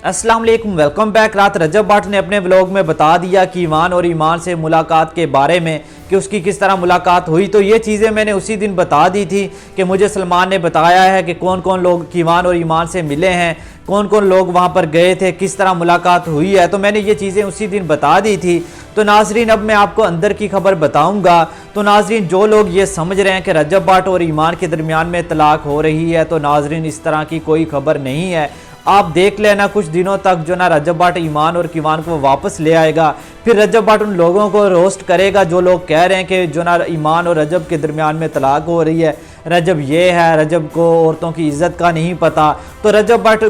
अस्सलाम वालेकुम, welcome back. रात रजब भट्ट ने अपने व्लॉग में बता दिया कि ईमान और ईमान से मुलाकात के बारे में कि उसकी किस तरह मुलाकात हुई। तो ये चीज़ें मैंने उसी दिन बता दी थी कि मुझे सलमान ने बताया है कि कौन कौन लोग ईमान और ईमान से मिले हैं, कौन कौन लोग वहाँ पर गए थे, किस तरह मुलाकात हुई है। तो मैंने ये चीज़ें उसी दिन बता दी थी। तो नाजरीन, अब मैं आपको अंदर की खबर बताऊंगा। तो नाजरीन, जो लोग ये समझ रहे हैं कि रजब भट्ट और ईमान के दरमियान में तलाक हो रही है, तो नाजरीन इस तरह की कोई खबर नहीं है। आप देख लेना, कुछ दिनों तक जो ना रजब भट्ट ईमान और कीवान को वापस ले आएगा। फिर रजब भट्ट उन लोगों को रोस्ट करेगा जो लोग कह रहे हैं कि जो ना ईमान और रजब के दरमियान में तलाक हो रही है, रजब ये है, रजब को औरतों की इज्जत का नहीं पता। तो रजब भट्ट,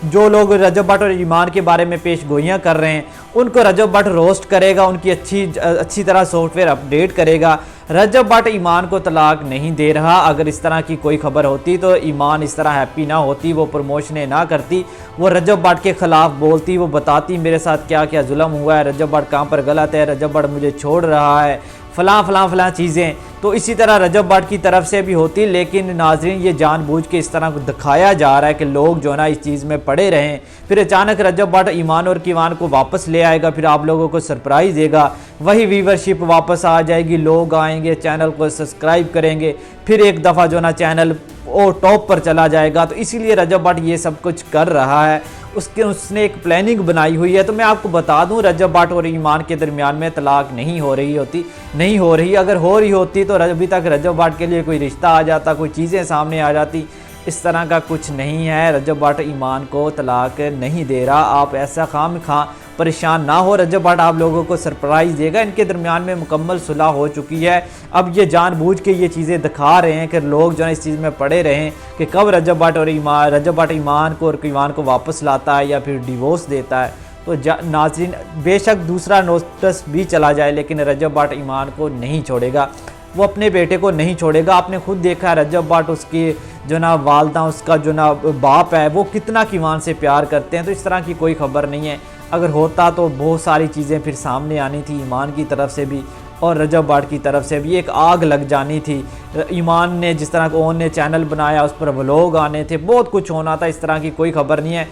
जो लोग रजब भट्ट और ईमान के बारे में पेश गोइयाँ कर रहे हैं, उनको रजब भट्ट रोस्ट करेगा, उनकी अच्छी तरह सॉफ्टवेयर अपडेट करेगा। रजब भट्ट ईमान को तलाक नहीं दे रहा। अगर इस तरह की कोई खबर होती तो ईमान इस तरह हैप्पी ना होती, वो प्रमोशनें ना करती, वो रजब भट्ट के ख़िलाफ़ बोलती, वो बताती मेरे साथ क्या क्या जुल्म हुआ है, रजब भट्ट कहाँ पर गलत है, रजब भट्ट मुझे छोड़ रहा है, फ़लाँ चीज़ें। तो इसी तरह रजब भट्ट की तरफ से भी होती। लेकिन नाजरीन, ये जानबूझ के इस तरह दिखाया जा रहा है कि लोग जो है ना इस चीज़ में पड़े रहें। फिर अचानक रजब भट्ट ईमान और कीवान को वापस ले आएगा, फिर आप लोगों को सरप्राइज़ देगा, वही व्यूवरशिप वापस आ जाएगी, लोग आएंगे, चैनल को सब्सक्राइब करेंगे, फिर एक दफ़ा जो ना चैनल वो टॉप पर चला जाएगा। तो इसीलिए रजब भट्ट ये सब कुछ कर रहा है। उसने एक प्लानिंग बनाई हुई है। तो मैं आपको बता दूं, रजब भट्ट और ईमान के दरमियान में तलाक नहीं हो रही। अगर हो रही होती तो अभी तक रजब भट्ट के लिए कोई रिश्ता आ जाता, कोई चीज़ें सामने आ जाती। इस तरह का कुछ नहीं है। रजब भट्ट ईमान को तलाक नहीं दे रहा। आप ऐसा खामखा परेशान ना हो। रजब भट्ट आप लोगों को सरप्राइज़ देगा। इनके दरमियान में मुकम्मल सुलह हो चुकी है। अब ये जानबूझ के ये चीज़ें दिखा रहे हैं कि लोग जो है इस चीज़ में पड़े रहें कि कब रजब भट्ट ईमान को और ईमान को वापस लाता है या फिर डिवोर्स देता है। तो नाज़रीन, बेशक दूसरा नोटिस भी चला जाए, लेकिन रजब भट्ट ईमान को नहीं छोड़ेगा, वो अपने बेटे को नहीं छोड़ेगा। आपने खुद देखा है रजब भट्ट, उसकी जो ना वालदा, उसका जो ना बाप है, वो कितना कीवान से प्यार करते हैं। तो इस तरह की कोई खबर नहीं है। अगर होता तो बहुत सारी चीज़ें फिर सामने आनी थी, ईमान की तरफ से भी और रजब भट्ट की तरफ से भी। एक आग लग जानी थी। ईमान ने जिस तरह ओन ने चैनल बनाया, उस पर व्लॉग आने थे, बहुत कुछ होना था। इस तरह की कोई खबर नहीं है।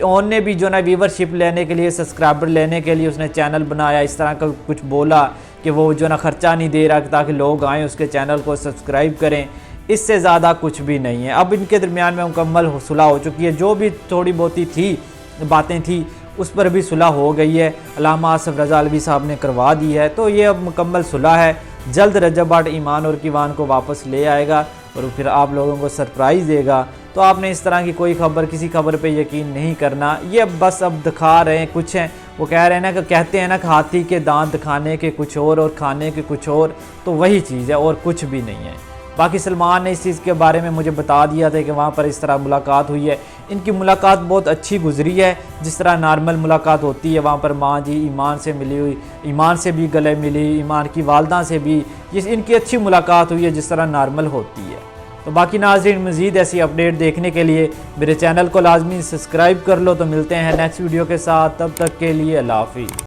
ओन ने भी जो ना व्यूवरशिप लेने के लिए, सब्सक्राइबर लेने के लिए उसने चैनल बनाया। इस तरह का कुछ बोला कि वो जो ना ख़र्चा नहीं दे रहा ताकि लोग आएँ उसके चैनल को सब्सक्राइब करें। इससे ज़्यादा कुछ भी नहीं है। अब इनके दरमियान में मुकम्मल सुलह हो चुकी है। जो भी थोड़ी बहुती थी बातें थी उस पर भी सुलह हो गई है। अल्लामा आसिफ रज़ा अलवी साहब ने करवा दी है। तो ये अब मुकम्मल सुलह है। जल्द रजब भट्ट ईमान और कीवान को वापस ले आएगा और फिर आप लोगों को सरप्राइज़ देगा। तो आपने इस तरह की कोई खबर, किसी खबर पे यकीन नहीं करना। ये बस अब दिखा रहे हैं कुछ हैं। वो कह रहे हैं ना कि कहते हैं ना कि हाथी के दांत दिखाने के कुछ और खाने के कुछ और। तो वही चीज़ है और कुछ भी नहीं है। बाकी सलमान ने इस चीज़ के बारे में मुझे बता दिया था कि वहाँ पर इस तरह मुलाकात हुई है। इनकी मुलाकात बहुत अच्छी गुजरी है, जिस तरह नॉर्मल मुलाकात होती है। वहाँ पर माँ जी ईमान से मिली हुई, ईमान से भी गले मिली, ईमान की वालदा से भी इनकी अच्छी मुलाकात हुई है, जिस तरह नॉर्मल होती है। तो बाकी नाज़रीन, मज़ीद ऐसी अपडेट देखने के लिए मेरे चैनल को लाजमी सब्सक्राइब कर लो। तो मिलते हैं नेक्स्ट वीडियो के साथ, तब तक के लिए अल्लाह हाफ़िज़।